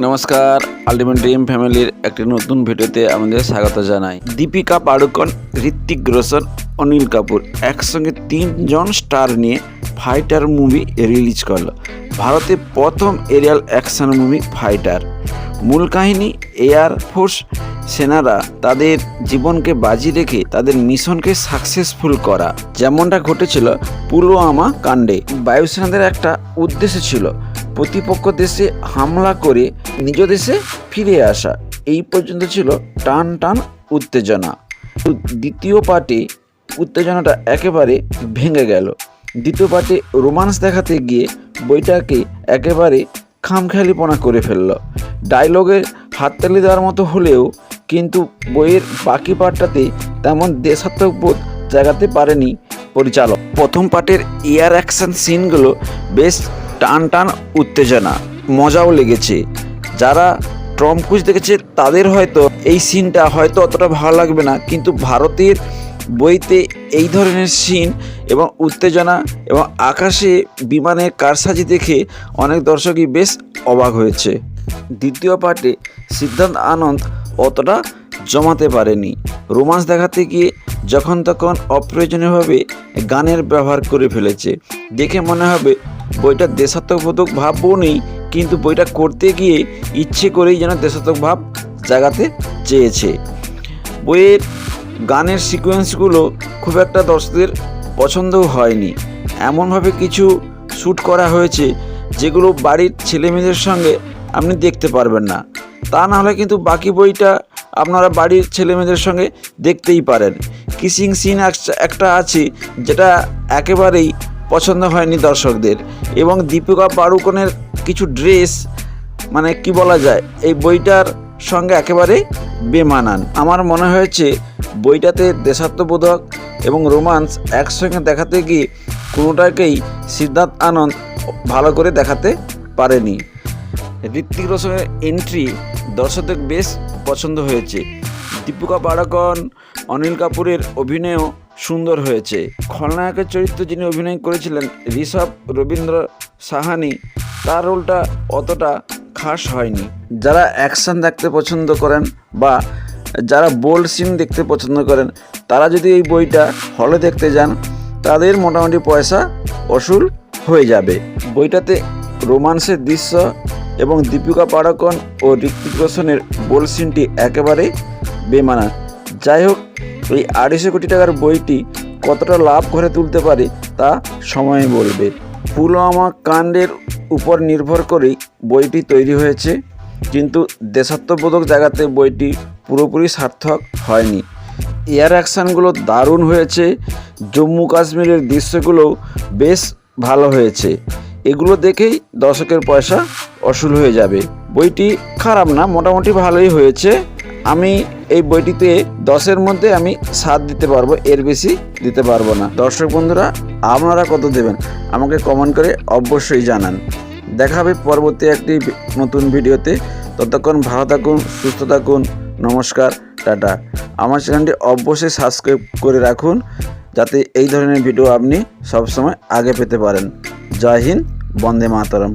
নমস্কার, ultimate dream ফ্যামিলির একটি নতুন ভিডিওতে আমাদের স্বাগত জানাই। দীপিকা পাড়ুকোন, ঋত্বিক রোশন, অনিল কাপুর একসঙ্গে তিনজন স্টার নিয়ে ফাইটার মুভি রিলিজ করলো। ভারতে প্রথম এরিয়াল অ্যাকশন মুভি ফাইটার। মূল কাহিনী, এয়ার ফোর্স সেনারা তাদের জীবনকে বাজি রেখে তাদের মিশনকে সাকসেসফুল করা। যেমনটা ঘটেছিল পুলওয়ামা কাণ্ডে। বায়ুসেনাদের একটা উদ্দেশ্য ছিল প্রতিপক্ষ দেশে হামলা করে নিজ দেশে ফিরে আসা। এই পর্যন্ত ছিল টান টান উত্তেজনা। দ্বিতীয় পার্টে উত্তেজনাটা একেবারে ভেঙে গেল। দ্বিতীয় পার্টে রোমান্স দেখাতে গিয়ে বইটাকে একেবারে খামখেয়ালিপনা করে ফেলল। ডায়লগের হাততালি দেওয়ার মতো হলেও কিন্তু বইয়ের বাকি পার্টটাতে তেমন দেশাত্মবোধ জাগাতে পারেনি পরিচালক। প্রথম পার্টের এয়ার অ্যাকশন সিনগুলো বেশ টান টান উত্তেজনা, মজাও লেগেছে। যারা টম ক্রুজ দেখেছে তাদের হয়তো এই সিনটা হয়তো অতটা ভালো লাগবে না, কিন্তু ভারতের বইতে এই ধরনের সিন এবং উত্তেজনা এবং আকাশে বিমানের কারসাজি দেখে অনেক দর্শকই বেশ অবাক হয়েছে। দ্বিতীয় পার্টে সিদ্ধার্থ আনন্দ অতটা জমাতে পারেনি। রোমান্স দেখাতে গিয়ে যখন তখন অপ্রয়োজনীয়ভাবে গানের ব্যবহার করে ফেলেছে। দেখে মনে হবে বইটা দেশাত্মবোধক ভাবও নেই, কিন্তু বইটা করতে গিয়ে ইচ্ছে করেই যেন দেশাত্মক ভাব জাগাতে চেয়েছে। বইয়ের গানের সিকোয়েন্সগুলো খুব একটা দর্শকদের পছন্দও হয়নি। এমনভাবে কিছু শ্যুট করা হয়েছে যেগুলো বাড়ির ছেলেমেয়েদের সঙ্গে আপনি দেখতে পারবেন না। তা নাহলে কিন্তু বাকি বইটা আপনারা বাড়ির ছেলেমেয়েদের সঙ্গে দেখতেই পারেন। কিসিং সিন একটা আছে যেটা একেবারেই পছন্দ হয়নি দর্শকদের। এবং দীপিকা পাড়ুকোনের কিছু ড্রেস, মানে কি বলা যায়, এই বইটার সঙ্গে একেবারে বেমানান। আমার মনে হয়েছে বইটাতে দেশাত্মবোধক এবং রোমান্স একসঙ্গে দেখাতে গিয়ে কোনোটাকেই সিদ্ধার্থ আনন্দ ভালো করে দেখাতে পারেনি। ঋত্বিক রোশনের এন্ট্রি দর্শকদের বেশ পছন্দ হয়েছে। দীপিকা পাড়ুকোন, অনিল কাপুরের অভিনয়ও সুন্দর হয়েছে। খলনায়কের চরিত্রে যিনি অভিনয় করেছিলেন ঋষভ রবীন্দ্র সাহানি, তার রোলটা অতটা খাস হয়নি। যারা অ্যাকশন দেখতে পছন্দ করেন বা যারা বোল্ড সিন দেখতে পছন্দ করেন, তারা যদি এই বইটা হলে দেখতে যান তাদের মোটামুটি পয়সা অসুল হয়ে যাবে। বইটাতে রোমান্সের দৃশ্য এবং দীপিকা পাড়ুকোন ও ঋত্বিক রোশনের বোল্ড সিনটি একেবারে বেমানান। যাই হোক, এই 250 কোটি টাকার বইটি কতটা লাভ করে তুলতে পারে তা সময় বলবে। পুলওয়ামা কাণ্ডের উপর নির্ভর করেই বইটি তৈরি হয়েছে, কিন্তু দেশাত্মবোধক জায়গাতে বইটি পুরোপুরি সার্থক হয়নি। এয়ার অ্যাকশানগুলো দারুণ হয়েছে। জম্মু কাশ্মীরের দৃশ্যগুলোও বেশ ভালো হয়েছে। এগুলো দেখেই দর্শকের পয়সা অসুল হয়ে যাবে। বইটি খারাপ না, মোটামুটি ভালোই হয়েছে। আমি এই বইটিতে 10-এর মধ্যে আমি 7 দিতে পারবো, এর বেশি দিতে পারবো না। দর্শক বন্ধুরা, আপনারা কত দেবেন আমাকে কমেন্ট করে অবশ্যই জানান। দেখা হবে পরবর্তী একটি নতুন ভিডিওতে। ততক্ষণ ভালো থাকুন, সুস্থ থাকুন। নমস্কার, টাটা। আমার চ্যানেলটি অবশ্যই সাবস্ক্রাইব করে রাখুন যাতে এই ধরনের ভিডিও আপনি সবসময় আগে পেতে পারেন। জয় হিন্দ, বন্দে মাতরম।